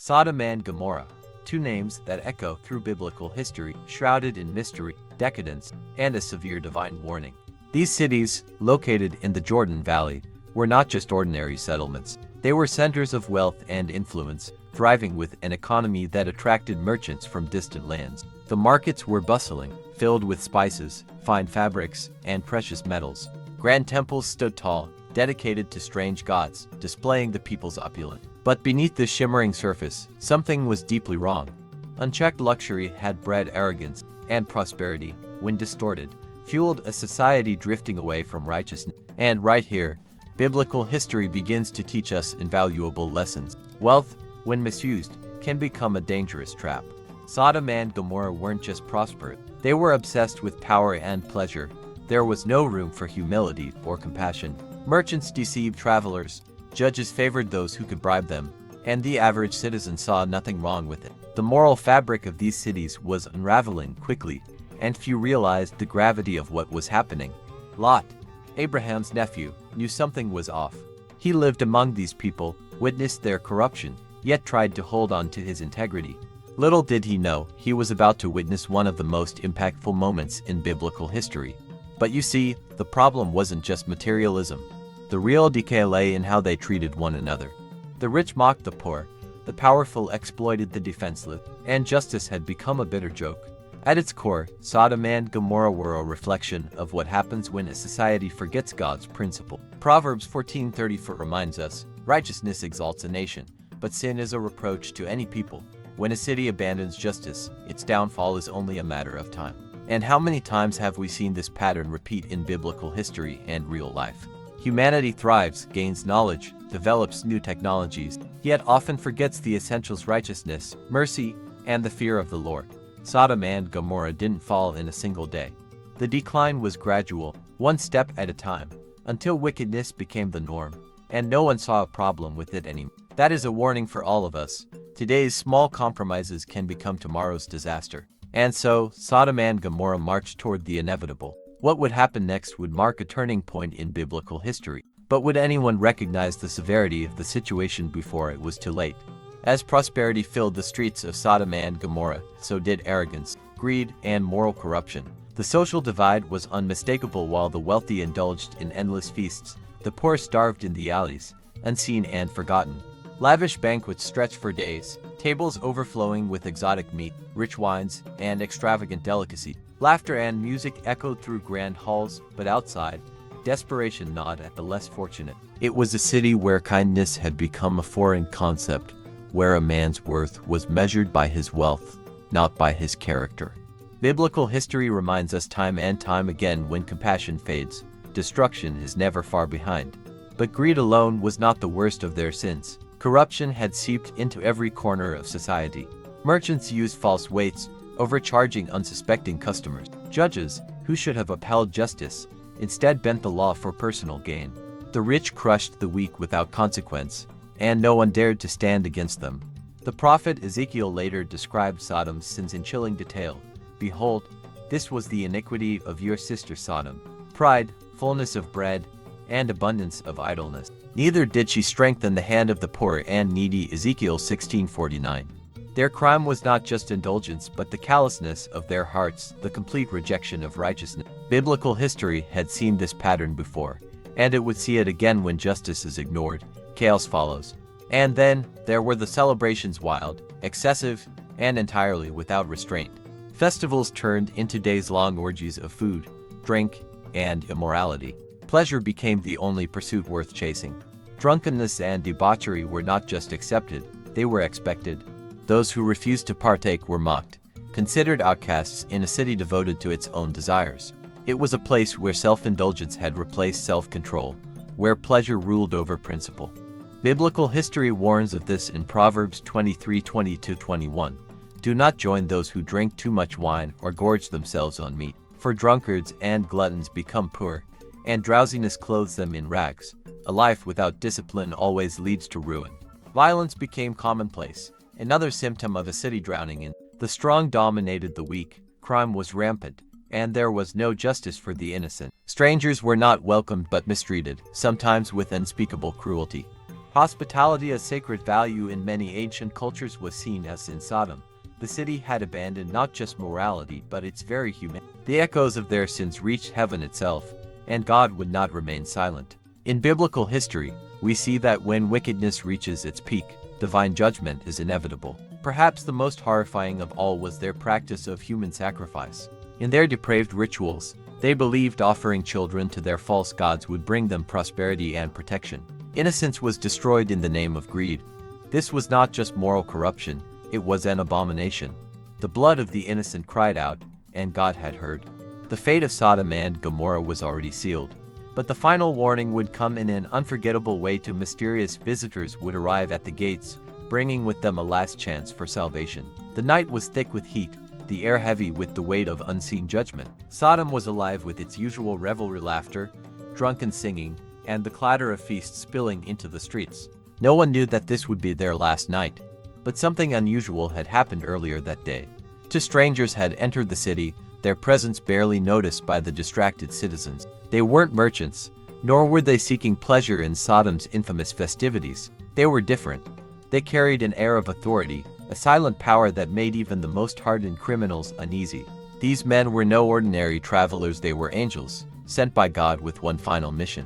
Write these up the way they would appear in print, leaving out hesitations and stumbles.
Sodom and Gomorrah, two names that echo through biblical history, shrouded in mystery, decadence, and a severe divine warning. These cities, located in the Jordan Valley, were not just ordinary settlements. They were centers of wealth and influence, thriving with an economy that attracted merchants from distant lands. The markets were bustling, filled with spices, fine fabrics, and precious metals. Grand temples stood tall, dedicated to strange gods, displaying the people's opulence. But beneath the shimmering surface, something was deeply wrong. Unchecked luxury had bred arrogance, and prosperity, when distorted, fueled a society drifting away from righteousness. And right here, biblical history begins to teach us invaluable lessons. Wealth, when misused, can become a dangerous trap. Sodom and Gomorrah weren't just prosperous. They were obsessed with power and pleasure. There was no room for humility or compassion. Merchants deceived travelers, judges favored those who could bribe them, and the average citizen saw nothing wrong with it. The moral fabric of these cities was unraveling quickly, and few realized the gravity of what was happening. Lot, Abraham's nephew, knew something was off. He lived among these people, witnessed their corruption, yet tried to hold on to his integrity. Little did he know, he was about to witness one of the most impactful moments in biblical history. But you see, the problem wasn't just materialism. The real decay lay in how they treated one another. The rich mocked the poor, the powerful exploited the defenseless, and justice had become a bitter joke. At its core, Sodom and Gomorrah were a reflection of what happens when a society forgets God's principle. Proverbs 14:34 reminds us, righteousness exalts a nation, but sin is a reproach to any people. When a city abandons justice, its downfall is only a matter of time. And how many times have we seen this pattern repeat in biblical history and real life? Humanity thrives, gains knowledge, develops new technologies, yet often forgets the essentials: righteousness, mercy, and the fear of the Lord. Sodom and Gomorrah didn't fall in a single day. The decline was gradual, one step at a time, until wickedness became the norm, and no one saw a problem with it anymore. That is a warning for all of us. Today's small compromises can become tomorrow's disaster. And so, Sodom and Gomorrah marched toward the inevitable. What would happen next would mark a turning point in biblical history. But would anyone recognize the severity of the situation before it was too late? As prosperity filled the streets of Sodom and Gomorrah, so did arrogance, greed, and moral corruption. The social divide was unmistakable. While the wealthy indulged in endless feasts, the poor starved in the alleys, unseen and forgotten. Lavish banquets stretched for days, tables overflowing with exotic meat, rich wines, and extravagant delicacy. Laughter and music echoed through grand halls, but outside, desperation gnawed at the less fortunate. It was a city where kindness had become a foreign concept, where a man's worth was measured by his wealth, not by his character. Biblical history reminds us time and time again, when compassion fades, destruction is never far behind. But greed alone was not the worst of their sins. Corruption had seeped into every corner of society. Merchants used false weights, overcharging unsuspecting customers. Judges, who should have upheld justice, instead bent the law for personal gain. The rich crushed the weak without consequence, and no one dared to stand against them. The prophet Ezekiel later described Sodom's sins in chilling detail. Behold, this was the iniquity of your sister Sodom: pride, fullness of bread, and abundance of idleness. Neither did she strengthen the hand of the poor and needy. Ezekiel 16:49. Their crime was not just indulgence, but the callousness of their hearts, the complete rejection of righteousness. Biblical history had seen this pattern before, and it would see it again. When justice is ignored, chaos follows. And then there were the celebrations: wild, excessive, and entirely without restraint. Festivals turned into days-long orgies of food, drink, and immorality. Pleasure became the only pursuit worth chasing. Drunkenness and debauchery were not just accepted, they were expected. Those who refused to partake were mocked, considered outcasts in a city devoted to its own desires. It was a place where self-indulgence had replaced self-control, where pleasure ruled over principle. Biblical history warns of this in Proverbs 23:20-21. Do not join those who drink too much wine or gorge themselves on meat, for drunkards and gluttons become poor, and drowsiness clothes them in rags. A life without discipline always leads to ruin. Violence became commonplace, another symptom of a city drowning in. The strong dominated the weak, crime was rampant, and there was no justice for the innocent. Strangers were not welcomed but mistreated, sometimes with unspeakable cruelty. Hospitality, a sacred value in many ancient cultures, was seen as in Sodom. The city had abandoned not just morality but its very humanity. The echoes of their sins reached heaven itself, and God would not remain silent. In biblical history, we see that when wickedness reaches its peak, divine judgment is inevitable. Perhaps the most horrifying of all was their practice of human sacrifice. In their depraved rituals, they believed offering children to their false gods would bring them prosperity and protection. Innocence was destroyed in the name of greed. This was not just moral corruption, it was an abomination. The blood of the innocent cried out, and God had heard. The fate of Sodom and Gomorrah was already sealed. But the final warning would come in an unforgettable way. Two mysterious visitors would arrive at the gates, bringing with them a last chance for salvation. The night was thick with heat, the air heavy with the weight of unseen judgment. Sodom was alive with its usual revelry, laughter, drunken singing, and the clatter of feasts spilling into the streets. No one knew that this would be their last night. But something unusual had happened earlier that day. Two strangers had entered the city, their presence barely noticed by the distracted citizens. They weren't merchants, nor were they seeking pleasure in Sodom's infamous festivities. They were different. They carried an air of authority, a silent power that made even the most hardened criminals uneasy. These men were no ordinary travelers, they were angels, sent by God with one final mission.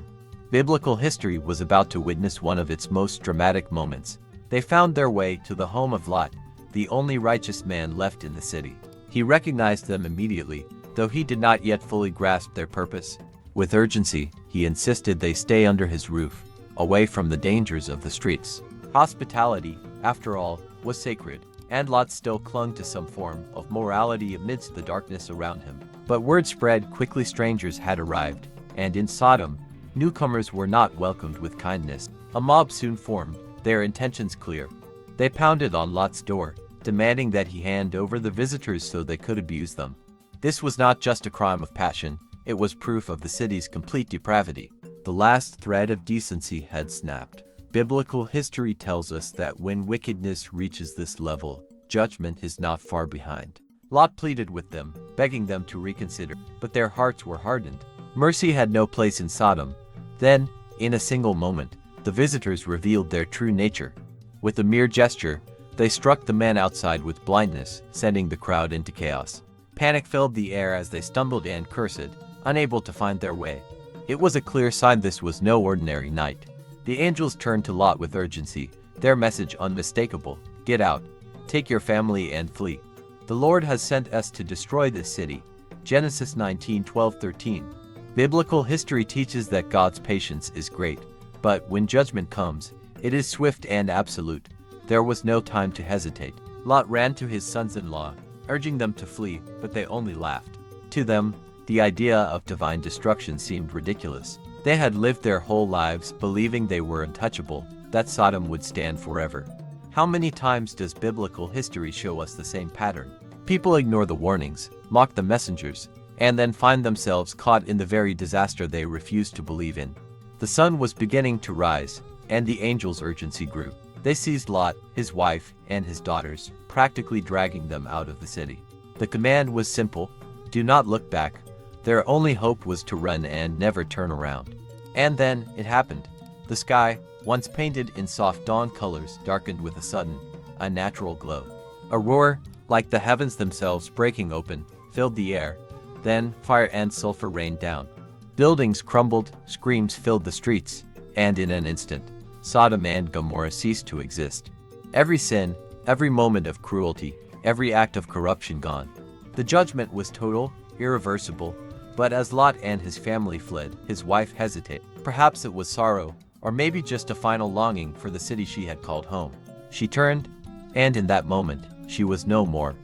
Biblical history was about to witness one of its most dramatic moments. They found their way to the home of Lot, the only righteous man left in the city. He recognized them immediately, though he did not yet fully grasp their purpose. With urgency, he insisted they stay under his roof, away from the dangers of the streets. Hospitality, after all, was sacred, and Lot still clung to some form of morality amidst the darkness around him. But word spread quickly: strangers had arrived, and in Sodom, newcomers were not welcomed with kindness. A mob soon formed, their intentions clear. They pounded on Lot's door, demanding that he hand over the visitors so they could abuse them. This was not just a crime of passion, it was proof of the city's complete depravity. The last thread of decency had snapped. Biblical history tells us that when wickedness reaches this level, judgment is not far behind. Lot pleaded with them, begging them to reconsider, but their hearts were hardened. Mercy had no place in Sodom. Then, in a single moment, the visitors revealed their true nature. With a mere gesture, they struck the man outside with blindness, sending the crowd into chaos. Panic filled the air as they stumbled and cursed, unable to find their way. It was a clear sign this was no ordinary night. The angels turned to Lot with urgency, their message unmistakable: get out, take your family and flee. The Lord has sent us to destroy this city. Genesis 19:12-13. Biblical history teaches that God's patience is great, but when judgment comes, it is swift and absolute. There was no time to hesitate. Lot ran to his sons-in-law, urging them to flee, but they only laughed. To them, the idea of divine destruction seemed ridiculous. They had lived their whole lives believing they were untouchable, that Sodom would stand forever. How many times does biblical history show us the same pattern? People ignore the warnings, mock the messengers, and then find themselves caught in the very disaster they refused to believe in. The sun was beginning to rise, and the angels' urgency grew. They seized Lot, his wife, and his daughters, practically dragging them out of the city. The command was simple: do not look back. Their only hope was to run and never turn around. And then it happened. The sky, once painted in soft dawn colors, darkened with a sudden, unnatural glow. A roar, like the heavens themselves breaking open, filled the air. Then fire and sulfur rained down. Buildings crumbled, screams filled the streets, and in an instant, Sodom and Gomorrah ceased to exist. Every sin, every moment of cruelty, every act of corruption gone. The judgment was total, irreversible, but as Lot and his family fled, his wife hesitated. Perhaps it was sorrow, or maybe just a final longing for the city she had called home. She turned, and in that moment, she was no more.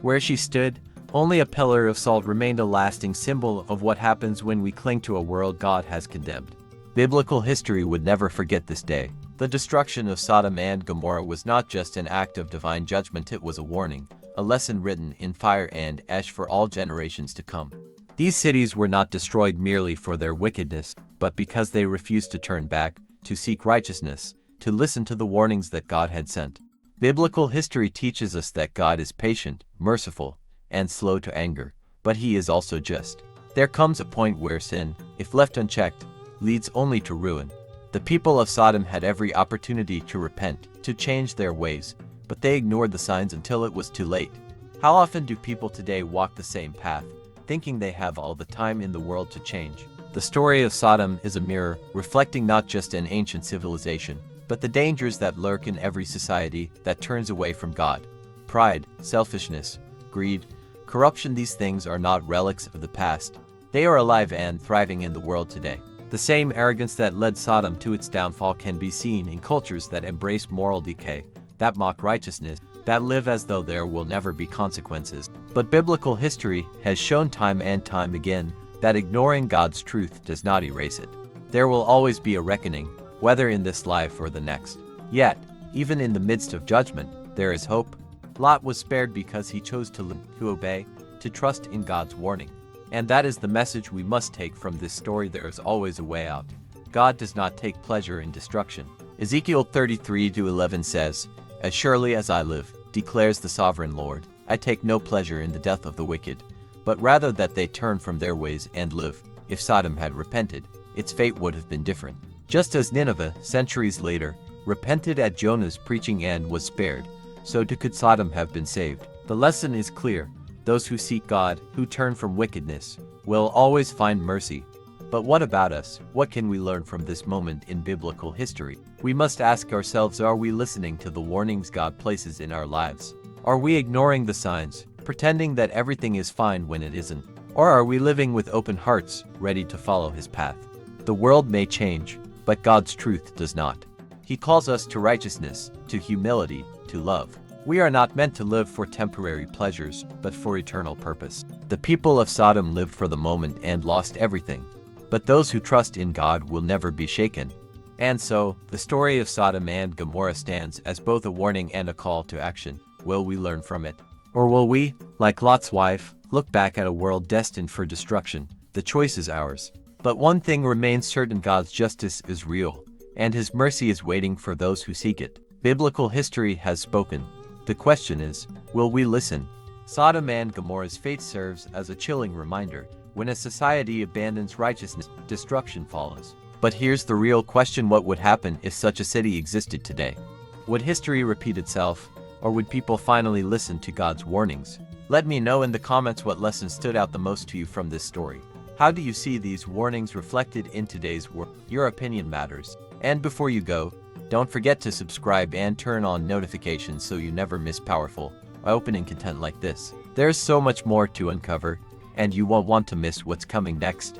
Where she stood, only a pillar of salt remained, a lasting symbol of what happens when we cling to a world God has condemned. Biblical history would never forget this day. The destruction of Sodom and Gomorrah was not just an act of divine judgment, it was a warning, a lesson written in fire and ash for all generations to come. These cities were not destroyed merely for their wickedness, but because they refused to turn back, to seek righteousness, to listen to the warnings that God had sent. Biblical history teaches us that God is patient, merciful, and slow to anger, but he is also just. There comes a point where sin, if left unchecked, leads only to ruin. The people of Sodom had every opportunity to repent, to change their ways, but they ignored the signs until it was too late. How often do people today walk the same path, thinking they have all the time in the world to change? The story of Sodom is a mirror, reflecting not just an ancient civilization, but the dangers that lurk in every society that turns away from God. Pride, selfishness, greed, corruption, these things are not relics of the past. They are alive and thriving in the world today. The same arrogance that led Sodom to its downfall can be seen in cultures that embrace moral decay, that mock righteousness, that live as though there will never be consequences. But biblical history has shown time and time again that ignoring God's truth does not erase it. There will always be a reckoning, whether in this life or the next. Yet, even in the midst of judgment, there is hope. Lot was spared because he chose to live, to obey, to trust in God's warning. And that is the message we must take from this story. There is always a way out. God does not take pleasure in destruction. Ezekiel 33:11 says, "As surely as I live, declares the sovereign Lord, I take no pleasure in the death of the wicked, but rather that they turn from their ways and live." If Sodom had repented, its fate would have been different. Just as Nineveh, centuries later, repented at Jonah's preaching and was spared, so too could Sodom have been saved. The lesson is clear. Those who seek God, who turn from wickedness, will always find mercy. But what about us? What can we learn from this moment in biblical history? We must ask ourselves, are we listening to the warnings God places in our lives? Are we ignoring the signs, pretending that everything is fine when it isn't? Or are we living with open hearts, ready to follow His path? The world may change, but God's truth does not. He calls us to righteousness, to humility, to love. We are not meant to live for temporary pleasures, but for eternal purpose. The people of Sodom lived for the moment and lost everything, but those who trust in God will never be shaken. And so, the story of Sodom and Gomorrah stands as both a warning and a call to action. Will we learn from it? Or will we, like Lot's wife, look back at a world destined for destruction? The choice is ours. But one thing remains certain: God's justice is real, and His mercy is waiting for those who seek it. Biblical history has spoken. The question is, will we listen? Sodom and Gomorrah's fate serves as a chilling reminder. When a society abandons righteousness, destruction follows. But here's the real question: what would happen if such a city existed today? Would history repeat itself, or would people finally listen to God's warnings? Let me know in the comments what lesson stood out the most to you from this story. How do you see these warnings reflected in today's world? Your opinion matters. And before you go, don't forget to subscribe and turn on notifications so you never miss powerful, eye-opening content like this. There's so much more to uncover, and you won't want to miss what's coming next.